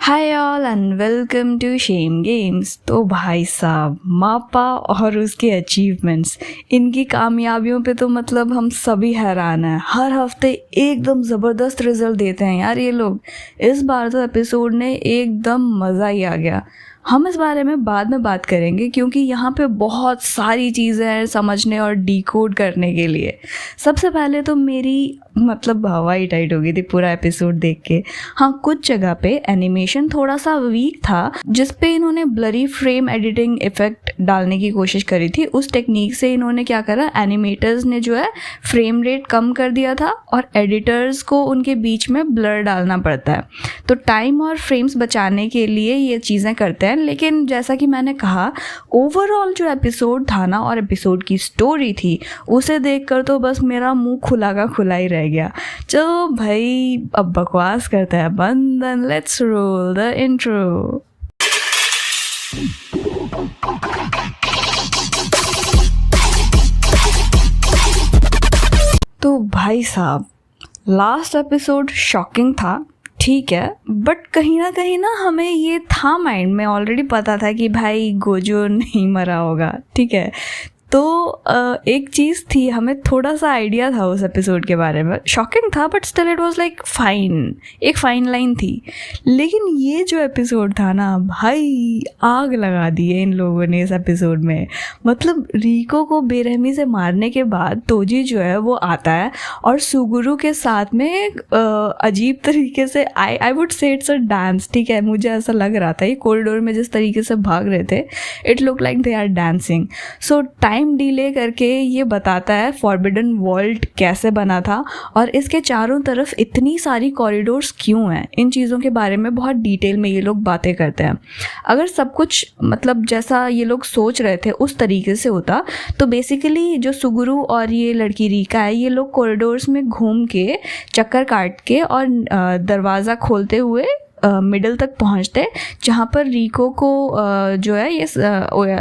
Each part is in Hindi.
Hi all and welcome to Shame Games. तो भाई साहब, मापा और उसके अचीवमेंट्स, इनकी कामयाबियों पे तो मतलब हम सभी हैरान हैं। हर हफ्ते एकदम ज़बरदस्त रिजल्ट देते हैं यार ये लोग। इस बार तो एपिसोड ने एकदम मज़ा ही आ गया। हम इस बारे में बाद में बात करेंगे क्योंकि यहाँ पे बहुत सारी चीज़ें हैं समझने और डिकोड करने के लिए। सबसे पहले तो मेरी मतलब हवा ही टाइट हो गई थी पूरा एपिसोड देख के। हाँ, कुछ जगह पे एनिमेशन थोड़ा सा वीक था, जिस पे इन्होंने ब्लरी फ्रेम एडिटिंग इफेक्ट डालने की कोशिश करी थी। उस टेक्निक से इन्होंने क्या करा, एनिमेटर्स ने जो है फ्रेम रेट कम कर दिया था और एडिटर्स को उनके बीच में ब्लर डालना पड़ता है। तो टाइम और फ्रेम्स बचाने के लिए ये चीज़ें करते हैं। लेकिन जैसा कि मैंने कहा, ओवरऑल जो एपिसोड था ना और एपिसोड की स्टोरी थी, उसे देखकर तो बस मेरा मुंह खुला का खुला ही रह गया। चलो भाई, अब बकवास करता है बंद and let's roll the intro. तो भाई साहब, लास्ट एपिसोड शॉकिंग था, ठीक है, बट कहीं ना हमें ये था माइंड में, ऑलरेडी पता था कि भाई गोजो नहीं मरा होगा, ठीक है। तो एक चीज़ थी, हमें थोड़ा सा आइडिया था उस एपिसोड के बारे में। शॉकिंग था but still it was like fine, एक फाइन लाइन थी। लेकिन ये जो एपिसोड था ना भाई, आग लगा दी है इन लोगों ने इस एपिसोड में। मतलब रिको को बेरहमी से मारने के बाद तोजी जो है वो आता है और सुगुरु के साथ में अजीब तरीके से I would say it's a dance, ठीक है, मुझे ऐसा लग रहा था। ये कॉरिडोर में जिस तरीके से भाग रहे थे, it look like they are dancing. So time delay करके ये बताता है फॉरबिडन वर्ल्ड कैसे बना था और इसके चारों तरफ इतनी सारी कॉरिडोर्स क्यों हैं। इन चीज़ों के बारे में बहुत डिटेल में ये लोग बातें करते हैं। अगर सब कुछ मतलब जैसा ये लोग सोच रहे थे उस तरीके से होता तो बेसिकली जो सुगुरु और ये लड़की रीका है, ये लोग कॉरिडोर्स में घूम के, चक्कर काट के और दरवाज़ा खोलते हुए मिडल तक पहुंचते, जहाँ पर रिको को जो है ये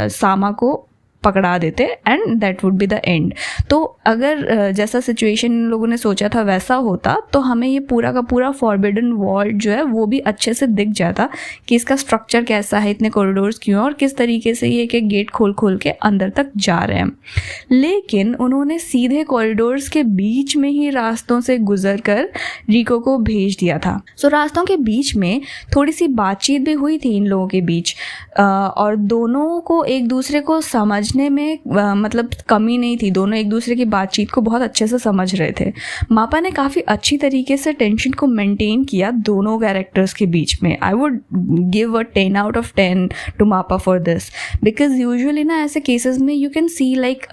सामा को पकड़ा देते and that would be the end. तो अगर जैसा सिचुएशन इन लोगों ने सोचा था वैसा होता तो हमें ये पूरा का पूरा फॉरबिडन वर्ल्ड जो है वो भी अच्छे से दिख जाता कि इसका स्ट्रक्चर कैसा है, इतने कॉरिडोर्स क्यों और किस तरीके से ये एक गेट खोल के अंदर तक जा रहे हैं। लेकिन उन्होंने सीधे कॉरिडोर्स के बीच में ही रास्तों से गुजर कर रिको को भेज दिया था। सो रास्तों के बीच में थोड़ी सी बातचीत भी हुई थी इन लोगों के बीच और दोनों को एक दूसरे को समझने में मतलब कमी नहीं थी। दोनों एक दूसरे की बातचीत को बहुत अच्छे से समझ रहे थे। मापा ने काफ़ी अच्छी तरीके से टेंशन को मेंटेन किया दोनों कैरेक्टर्स के बीच में। I would give a 10 out of 10 to MAPPA for this, because usually ना ऐसे केसेस में यू कैन सी लाइक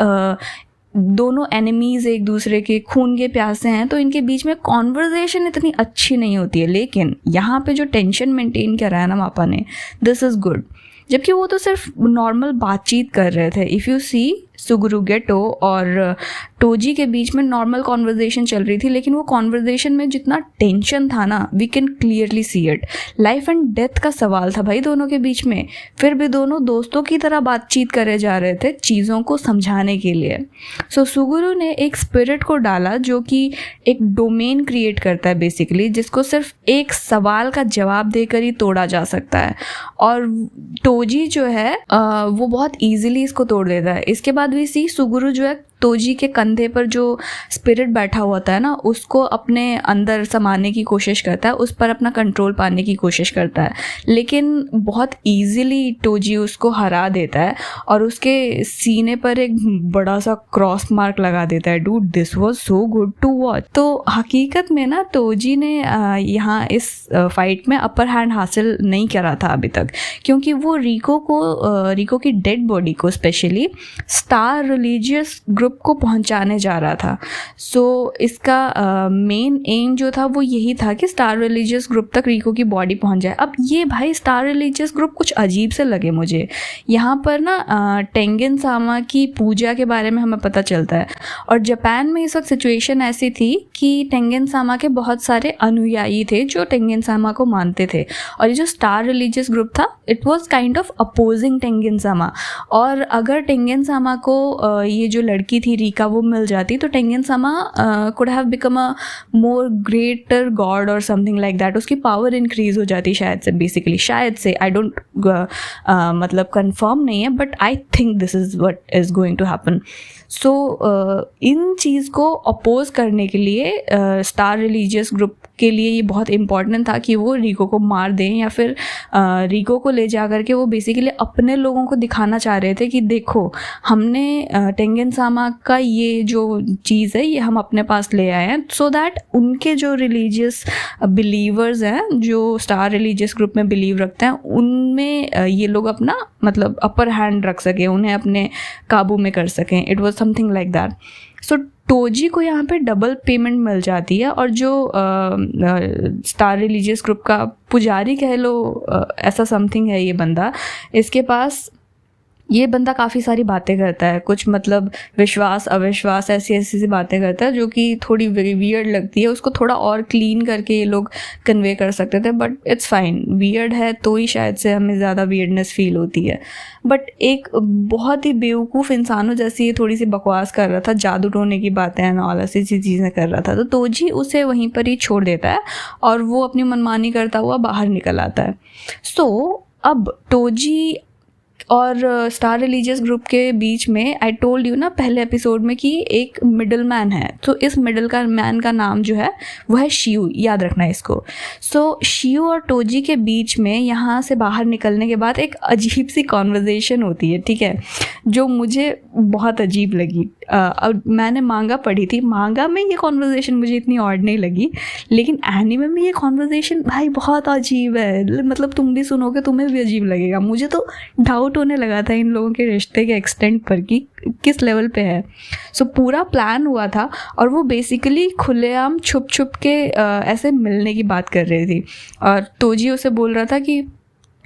दोनों एनिमीज़ एक दूसरे के खून के प्यासे हैं तो इनके बीच में कॉन्वर्जेशन इतनी अच्छी नहीं होती है। लेकिन यहाँ पे जो टेंशन मेंटेन करा है ना मापा ने, दिस इज़ गुड। जबकि वो तो सिर्फ नॉर्मल बातचीत कर रहे थे। इफ़ यू सी, सुगुरु गेटो और टोजी के बीच में नॉर्मल कॉन्वर्जेशन चल रही थी, लेकिन वो कॉन्वर्जेशन में जितना टेंशन था ना, we can clearly see it. Life and death का सवाल था भाई दोनों के बीच में, फिर भी दोनों दोस्तों की तरह बातचीत करे जा रहे थे चीज़ों को समझाने के लिए। सो सुगुरु ने एक स्पिरिट को डाला जो कि एक डोमेन क्रिएट करता है बेसिकली, जिसको सिर्फ एक सवाल का जवाब देकर ही तोड़ा जा सकता है। और टोजी जो है वो बहुत ईजिली इसको तोड़ देता है। इसके बाद भी सी, सुगुरु जो है तोजी के कंधे पर जो स्पिरिट बैठा हुआ था ना, उसको अपने अंदर समाने की कोशिश करता है, उस पर अपना कंट्रोल पाने की कोशिश करता है। लेकिन बहुत इजीली टोजी उसको हरा देता है और उसके सीने पर एक बड़ा सा क्रॉस मार्क लगा देता है। Dude, this was so good to watch. तो हकीकत में ना टोजी ने यहाँ इस फाइट में अपर हैंड हासिल नहीं करा था अभी तक, क्योंकि वो रिको की डेड बॉडी को स्पेशली स्टार रिलीजियस ग्रुप को पहुंचाने जा रहा था। सो इसका मेन एम जो था वो यही था कि स्टार रिलीजियस ग्रुप तक रिको की बॉडी पहुंच जाए। अब ये भाई स्टार रिलीजियस ग्रुप कुछ अजीब से लगे मुझे। यहाँ पर ना टेंगेन सामा की पूजा के बारे में हमें पता चलता है और जापान में इस वक्त सिचुएशन ऐसी थी कि टेंगेन सामा के बहुत सारे अनुयायी थे जो टेंगेन सामा को मानते थे और ये जो स्टार रिलीजियस ग्रुप था, it was kind of opposing Tengen sama. और अगर टेंगेन सामा को ये जो लड़की थी रीका वो मिल जाती तो Tengen Sama could have become a more greater God और समथिंग लाइक दैट, उसकी पावर इंक्रीज हो जाती शायद से, बेसिकली शायद से, आई डोंट मतलब कंफर्म नहीं है, but I think this is what is going to happen. So इन चीज़ को अपोज करने के लिए स्टार रिलीजियस ग्रुप के लिए ये बहुत इम्पॉर्टेंट था कि वो रीको को मार दें, या फिर रीको को ले जा करके वो बेसिकली अपने लोगों को दिखाना चाह रहे थे कि देखो हमने टेंगन सामा का ये जो चीज़ है ये हम अपने पास ले आए हैं, सो दैट उनके जो रिलीजियस बिलीवर्स हैं, जो स्टार रिलीजियस ग्रुप में बिलीव रखते हैं, उनमें ये लोग अपना मतलब अपर हैंड रख सकें, उन्हें अपने काबू में कर सकें। It was something like that. So Toji को यहाँ पे डबल पेमेंट मिल जाती है, और जो स्टार रिलीजियस ग्रुप का पुजारी कह लो, ऐसा समथिंग है ये बंदा, इसके पास ये बंदा काफ़ी सारी बातें करता है, कुछ मतलब विश्वास अविश्वास ऐसी ऐसी बातें करता है जो कि थोड़ी वियर्ड लगती है। उसको थोड़ा और क्लीन करके ये लोग कन्वे कर सकते थे, बट इट्स फाइन, वियर्ड है तो ही शायद से हमें ज़्यादा वियर्डनेस फील होती है। बट एक बहुत ही बेवकूफ़ इंसानों जैसी ये थोड़ी सी बकवास कर रहा था, जादू टोने की बातें हैं और ऐसी चीज़ें कर रहा था, तो तोजी उसे वहीं पर ही छोड़ देता है और वो अपनी मनमानी करता हुआ बाहर निकल आता है। सो अब टोजी और स्टार रिलीजियस ग्रुप के बीच में, आई टोल्ड यू ना पहले एपिसोड में कि एक मिडल मैन है, तो इस मिडल का मैन का नाम जो है वो है शियू, याद रखना इसको। सो शियू और टोजी के बीच में यहाँ से बाहर निकलने के बाद एक अजीब सी कॉन्वर्जेशन होती है, ठीक है, जो मुझे बहुत अजीब लगी। अब मैंने मांगा पढ़ी थी, मांगा में ये कॉन्वर्जेशन मुझे इतनी ऑड नहीं लगी, लेकिन एनिमे में ये कॉन्वर्जेशन भाई बहुत अजीब है, मतलब तुम भी सुनोगे तुम्हें भी अजीब लगेगा। मुझे तो डाउट होने लगा था इन लोगों के रिश्ते के एक्सटेंट पर कि किस लेवल पे है। सो पूरा प्लान हुआ था और वो बेसिकली खुलेआम छुप छुप के ऐसे मिलने की बात कर रही थी, और तोजी उसे बोल रहा था कि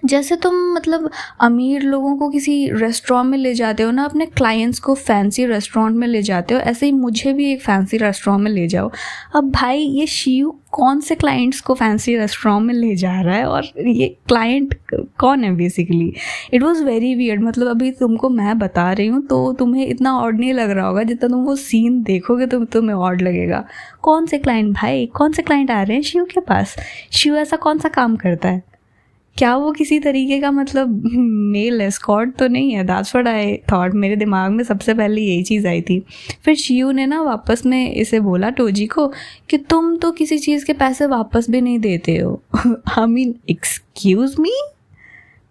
जैसे तुम मतलब अमीर लोगों को किसी रेस्टोरेंट में ले जाते हो ना, अपने क्लाइंट्स को फैंसी रेस्टोरेंट में ले जाते हो, ऐसे ही मुझे भी एक फैंसी रेस्टोरेंट में ले जाओ। अब भाई ये शियू कौन से क्लाइंट्स को फैंसी रेस्टोरेंट में ले जा रहा है, और ये क्लाइंट कौन है basically? It was very weird. मतलब अभी तुमको मैं बता रही हूँ तो तुम्हें इतना ऑड नहीं लग रहा होगा, जितना तुम वो सीन देखोगे तो तुम्हें ऑड लगेगा। कौन से क्लाइंट भाई, कौन से क्लाइंट आ रहे हैं शियू के पास? शियू ऐसा कौन सा काम करता है? क्या वो किसी तरीके का मतलब मेल एस्कॉर्ट तो नहीं है? That's what I thought. मेरे दिमाग में सबसे पहले यही चीज़ आई थी। फिर शियू ने ना वापस में इसे बोला टोजी को कि तुम तो किसी चीज़ के पैसे वापस भी नहीं देते हो। I mean excuse me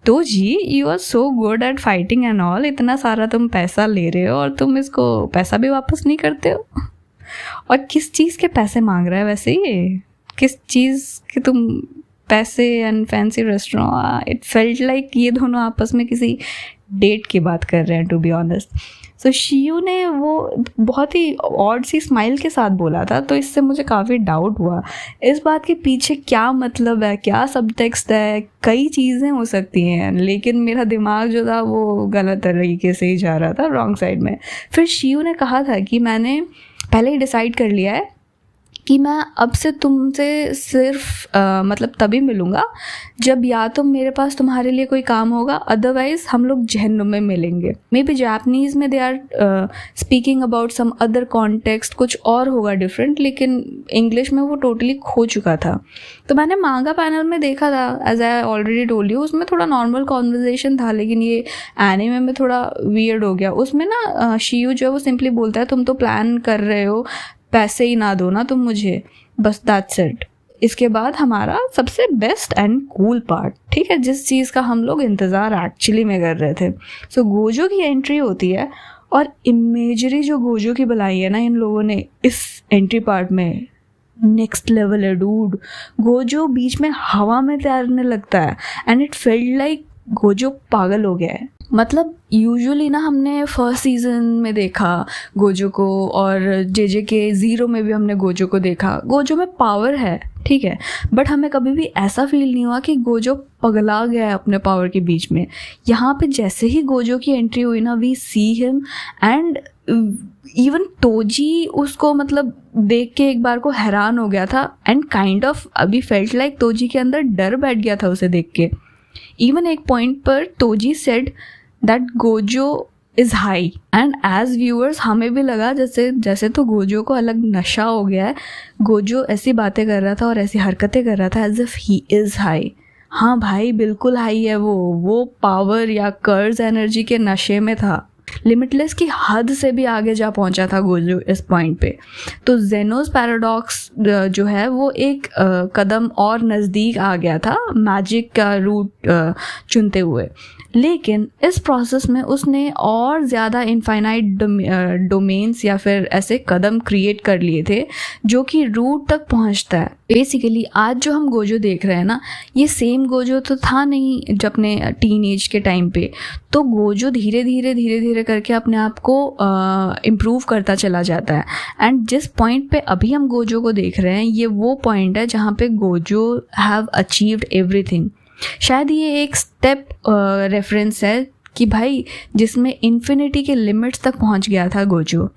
Toji, you are so good at fighting and all, इतना सारा तुम पैसा ले रहे हो और तुम इसको पैसा भी वापस नहीं करते हो। और किस चीज़ के पैसे मांग रहा है वैसे? ये किस चीज़ के तुम पैसे and fancy restaurant? It felt like ये दोनों आपस में किसी डेट की बात कर रहे हैं, टू बी ऑनेस्ट। सो शियू ने वो बहुत ही ऑड सी स्माइल के साथ बोला था, तो इससे मुझे काफ़ी डाउट हुआ इस बात के पीछे क्या मतलब है, क्या सबटेक्स्ट है। कई चीज़ें हो सकती हैं, लेकिन मेरा दिमाग जो था वो गलत तरीके से ही जा रहा था, रॉन्ग साइड में। फिर शियू ने कहा था कि मैंने पहले ही डिसाइड कर लिया है कि मैं अब से तुमसे सिर्फ मतलब तभी मिलूँगा जब या तो मेरे पास तुम्हारे लिए कोई काम होगा, अदरवाइज हम लोग जहन्नुम में मिलेंगे। मे बी जापनीज़ में they are speaking about some other context, कुछ और होगा डिफरेंट, लेकिन इंग्लिश में वो टोटली खो चुका था। तो मैंने मांगा पैनल में देखा था, as I already told you, उसमें थोड़ा नॉर्मल कॉन्वर्जेशन था, लेकिन ये एनिमे में थोड़ा वियर्ड हो गया। उसमें ना शियू जो है वो सिंपली बोलता है तुम तो प्लान कर रहे हो, पैसे ही ना दो ना तुम मुझे, बस दैट्स इट। इसके बाद हमारा सबसे बेस्ट एंड कूल पार्ट, ठीक है, जिस चीज़ का हम लोग इंतज़ार एक्चुअली में कर रहे थे। सो गोजो की एंट्री होती है, और इमेजरी जो गोजो की बनाई है ना इन लोगों ने इस एंट्री पार्ट में, नेक्स्ट लेवल है डूड। गोजो बीच में हवा में तैरने लगता है and it felt like Gojo पागल हो गया है। मतलब यूजुअली ना हमने फर्स्ट सीज़न में देखा गोजो को, और जेजे के ज़ीरो में भी हमने गोजो को देखा। गोजो में पावर है, ठीक है, बट हमें कभी भी ऐसा फील नहीं हुआ कि गोजो पगला गया है अपने पावर के बीच में। यहाँ पे जैसे ही गोजो की एंट्री हुई ना, we see him and even Toji उसको मतलब देख के एक बार को हैरान हो गया था, एंड काइंड ऑफ अभी फेल्ट लाइक तोजी के अंदर डर बैठ गया था उसे देख के। इवन एक पॉइंट पर Toji said that Gojo is high and as viewers हमें भी लगा जैसे तो गोजो को अलग नशा हो गया है, गोजो ऐसी बातें कर रहा था और ऐसी हरकतें कर रहा था as if he is high. हाँ भाई बिल्कुल हाई है वो पावर या कर्ज एनर्जी के नशे में था, लिमिटलेस की हद से भी आगे जा पहुंचा था गोजो इस पॉइंट पे। तो जेनोस पैराडॉक्स जो है वो एक कदम और नज़दीक आ गया था मैजिक का रूट चुनते हुए, लेकिन इस प्रोसेस में उसने और ज़्यादा इनफाइनाइट डोमेन्स या फिर ऐसे कदम क्रिएट कर लिए थे जो कि रूट तक पहुंचता है। बेसिकली आज जो हम गोजो देख रहे हैं ना, ये सेम गोजो तो था नहीं जब अपने टीन एज के टाइम पे। तो गोजो धीरे धीरे करके अपने आप को इम्प्रूव करता चला जाता है एंड जिस पॉइंट पे अभी हम गोजो को देख रहे हैं ये वो पॉइंट है जहाँ पे गोजो हैव अचीव्ड एवरीथिंग। शायद ये एक स्टेप रेफरेंस है कि भाई जिसमें इन्फिनिटी के लिमिट्स तक पहुंच गया था गोजो।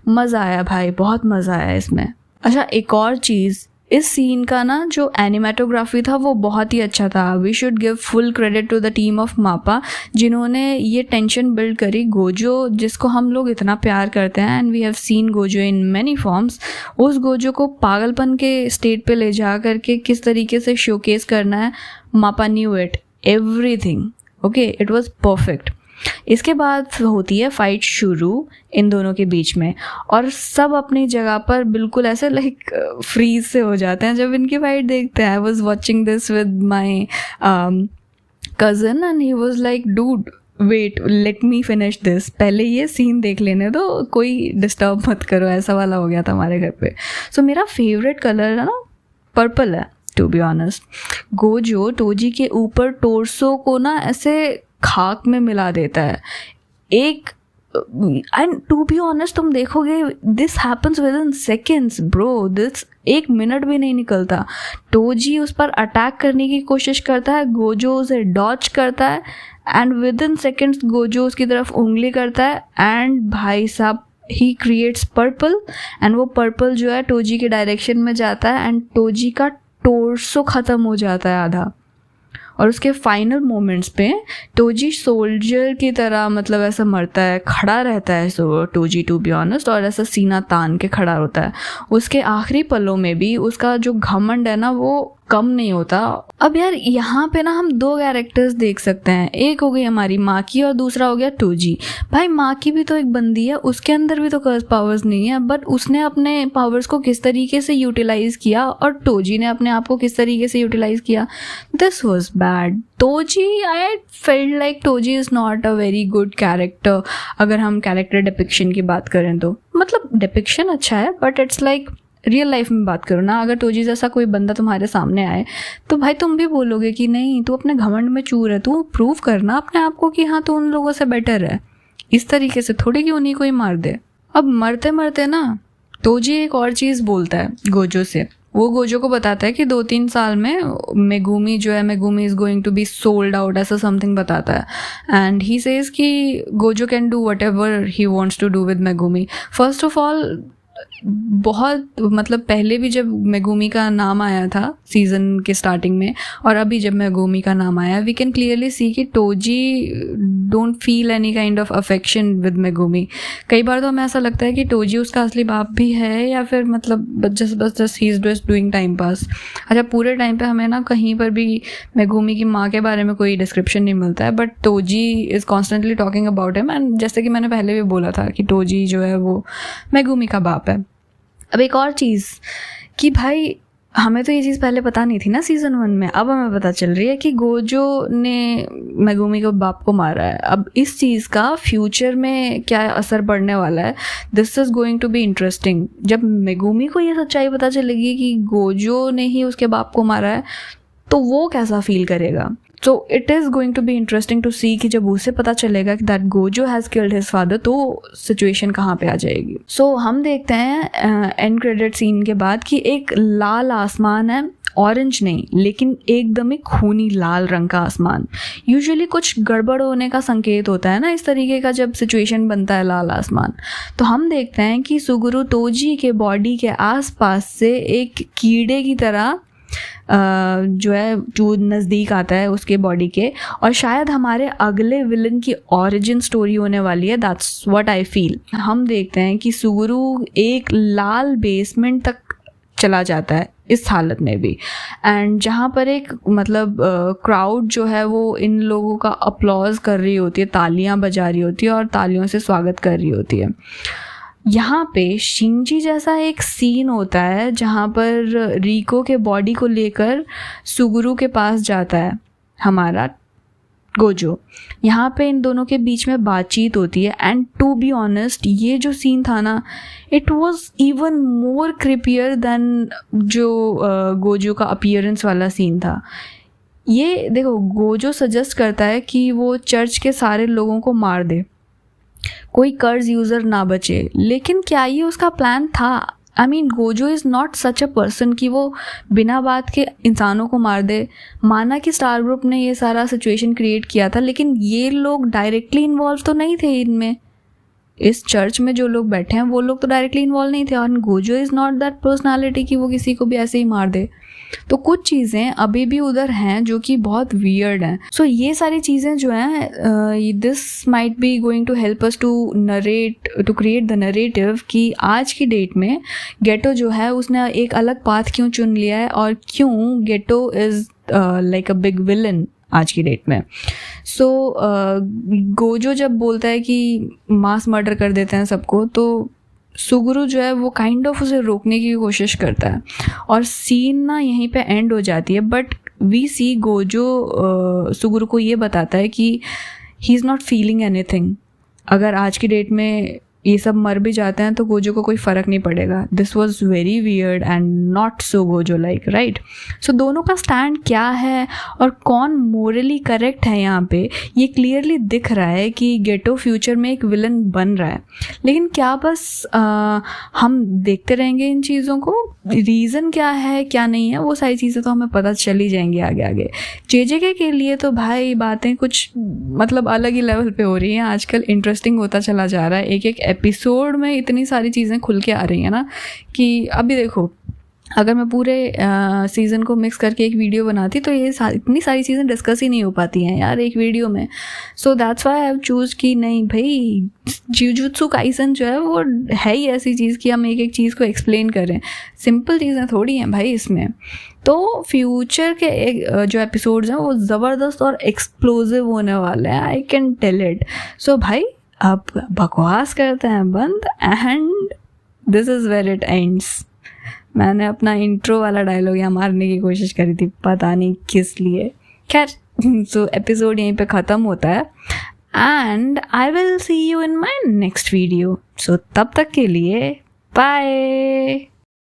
मज़ा आया भाई, बहुत मज़ा आया इसमें। अच्छा एक और चीज़, इस सीन का ना जो एनिमेटोग्राफी था वो बहुत ही अच्छा था। We should give full credit to the team of MAPPA जिन्होंने ये टेंशन बिल्ड करी। गोजो जिसको हम लोग इतना प्यार करते हैं and we have seen Gojo in many forms, उस गोजो को पागलपन के स्टेट पे ले जा करके किस तरीके से शोकेस करना है, मापा knew it everything. Okay, it was perfect. इसके बाद होती है फाइट शुरू इन दोनों के बीच में और सब अपनी जगह पर बिल्कुल ऐसे लाइक फ्रीज से हो जाते हैं जब इनकी फाइट देखते हैं। I was watching this with my cousin and he was like dude wait let me finish this, पहले ये सीन देख लेने दो, कोई डिस्टर्ब मत करो, ऐसा वाला हो गया था हमारे घर पे। सो मेरा फेवरेट कलर है ना पर्पल है टू बी ऑनेस्ट। गोजो टोजी के ऊपर टोर्सो को ना ऐसे खाक में मिला देता है एक, एंड टू बी ऑनेस्ट तुम देखोगे this happens with in seconds bro, this 1 minute भी नहीं निकलता। टोजी उस पर अटैक करने की कोशिश करता है, गोजो उसे डॉच करता है and with in seconds Gojo उसकी तरफ उंगली करता है एंड भाई साहब ही क्रिएट्स पर्पल एंड वो पर्पल जो है टोजी के डायरेक्शन में जाता है एंड टोजी का टोर्सो ख़त्म हो जाता है आधा। और उसके फाइनल मोमेंट्स पे टोजी सोल्जर की तरह मतलब ऐसा मरता है, खड़ा रहता है टोजी टू बी ऑनेस्ट, और ऐसा सीना तान के खड़ा होता है। उसके आखिरी पलों में भी उसका जो घमंड है ना वो कम नहीं होता। अब यार यहाँ पे ना हम 2 कैरेक्टर्स देख सकते हैं, एक हो गई हमारी माँ की और दूसरा हो गया टोजी। भाई माँ की भी तो एक बंदी है, उसके अंदर भी तो कर्स पावर्स नहीं है, बट उसने अपने पावर्स को किस तरीके से यूटिलाइज किया और टोजी ने अपने आप को किस तरीके से यूटिलाइज किया, this was bad. Toji, I felt like Toji is not a very good character. अगर हम कैरेक्टर डिपिक्शन की बात करें तो मतलब डिपिक्शन अच्छा है but it's like real life में बात करो ना, अगर टोजी जैसा कोई बंदा तुम्हारे सामने आए तो भाई तुम भी बोलोगे कि नहीं तू अपने घमंड में चूर है, तू प्रूव करना अपने आप को कि हाँ तू उन लोगों से बेटर है। इस तरीके से थोड़ी कि उन्हीं को ही मार दे। अब मरते मरते ना टोजी एक और चीज़ बोलता है गोजो से। वो गोजो को बताता है कि 2-3 साल में मेगुमी जो है, Megumi is going to be sold out, ऐसा समथिंग बताता है एंड ही सेज कि Gojo can do whatever he wants to do with Megumi. First of all बहुत मतलब पहले भी जब मेगुमी का नाम आया था सीज़न के स्टार्टिंग में और अभी जब मेगुमी का नाम आया, वी कैन क्लियरली सी कि Toji don't feel any kind of affection with Megumi. कई बार तो हमें ऐसा लगता है कि टोजी उसका असली बाप भी है या फिर मतलब बस he is just doing time pass. अच्छा पूरे टाइम पे हमें ना कहीं पर भी मेगुमी की माँ के बारे में कोई डिस्क्रिप्शन नहीं मिलता है, but Toji is constantly talking about him and जैसे कि मैंने पहले भी बोला था कि टोजी जो है वो मेगुमी का बाप है। अब एक और चीज़ कि भाई हमें तो ये चीज़ पहले पता नहीं थी ना सीज़न 1 में, अब हमें पता चल रही है कि गोजो ने मेगुमी के बाप को मारा है। अब इस चीज़ का फ्यूचर में क्या असर पड़ने वाला है, this is going to be interesting. जब मेगुमी को ये सच्चाई पता चलेगी कि गोजो ने ही उसके बाप को मारा है तो वो कैसा फील करेगा। So it is going to be interesting to see कि जब उसे पता चलेगा कि that Gojo has killed his father तो सिचुएशन कहाँ पे आ जाएगी। सो हम देखते हैं एंड क्रेडिट सीन के बाद कि एक लाल आसमान है, ऑरेंज नहीं लेकिन एकदम ही खूनी लाल रंग का आसमान। यूजुअली कुछ गड़बड़ होने का संकेत होता है ना इस तरीके का जब सिचुएशन बनता है लाल आसमान। तो हम देखते हैं कि सुगुरु टोजी के बॉडी के आसपास से एक कीड़े की तरह जो है जो नज़दीक आता है उसके बॉडी के, और शायद हमारे अगले विलन की ओरिजिन स्टोरी होने वाली है। That's what I feel. हम देखते हैं कि सुगुरु एक लाल बेसमेंट तक चला जाता है इस हालत में भी, एंड जहाँ पर एक मतलब क्राउड जो है वो इन लोगों का अपलॉज कर रही होती है, तालियां बजा रही होती है और तालियों से स्वागत कर रही होती है। यहाँ पे शिंजी जैसा एक सीन होता है जहाँ पर रिको के बॉडी को लेकर सुगुरु के पास जाता है हमारा गोजो। यहाँ पे इन दोनों के बीच में बातचीत होती है, एंड टू बी ऑनेस्ट ये जो सीन था ना, it was even more creepier than जो गोजो का अपीयरेंस वाला सीन था। ये देखो, गोजो सजेस्ट करता है कि वो चर्च के सारे लोगों को मार दे, कोई कर्ज यूज़र ना बचे, लेकिन क्या ये उसका प्लान था? I mean Gojo is not such a person कि वो बिना बात के इंसानों को मार दे। माना कि स्टार ग्रुप ने ये सारा सिचुएशन क्रिएट किया था, लेकिन ये लोग डायरेक्टली इन्वॉल्व तो नहीं थे इनमें। इस चर्च में जो लोग बैठे हैं वो लोग तो डायरेक्टली इन्वॉल्व नहीं थे, और Gojo is not that personality कि वो किसी को भी ऐसे ही मार दे। तो कुछ चीज़ें अभी भी उधर हैं जो कि बहुत वियर्ड हैं। सो ये सारी चीज़ें जो हैं, this might be going to help us to create the narrative कि आज की डेट में गेटो जो है उसने एक अलग पाथ क्यों चुन लिया है, और क्यों Geto is like a big villain आज की डेट में। सो गोजो जब बोलता है कि मास मर्डर कर देते हैं सबको, तो सुगुरु जो है वो काइंड ऑफ उसे रोकने की कोशिश करता है, और सीन ना यहीं पे एंड हो जाती है। बट वी सी गोजो सुगुरु को ये बताता है कि he is not feeling anything. अगर आज की डेट में ये सब मर भी जाते हैं तो गोजो को कोई फ़र्क नहीं पड़ेगा। This was very weird and not so Gojo like, right. So दोनों का स्टैंड क्या है और कौन मोरली करेक्ट है यहाँ पे, ये क्लियरली दिख रहा है कि गेटो फ्यूचर में एक विलन बन रहा है। लेकिन क्या बस हम देखते रहेंगे इन चीज़ों को? रीज़न क्या है क्या नहीं है, वो सारी चीज़ें तो हमें पता चल ही जाएंगी आगे आगे। जेजेके के लिए तो भाई बातें कुछ मतलब अलग ही लेवल पे हो रही हैं आजकल। इंटरेस्टिंग होता चला जा रहा है, एक एक एपिसोड में इतनी सारी चीज़ें खुल के आ रही हैं ना कि अभी देखो, अगर मैं पूरे सीज़न को मिक्स करके एक वीडियो बनाती तो ये इतनी सारी चीज़ें डिस्कस ही नहीं हो पाती हैं यार एक वीडियो में। So that's why I have choose कि नहीं भाई, जुजुत्सु काइसन जो है वो है ही ऐसी चीज़ कि हम एक एक चीज़ को एक्सप्लेन करें। सिंपल चीज़ें थोड़ी हैं भाई इसमें। तो फ्यूचर के जो एपिसोड्स हैं वो ज़बरदस्त और एक्सप्लोजिव होने वाले हैं, I can tell it. So भाई अब बकवास करते हैं बंद, and this is where it ends. मैंने अपना इंट्रो वाला डायलॉग यहाँ मारने की कोशिश करी थी, पता नहीं किस लिए। खैर, सो एपिसोड यहीं पे ख़त्म होता है, and I will see you in my next video. So तब तक के लिए बाय।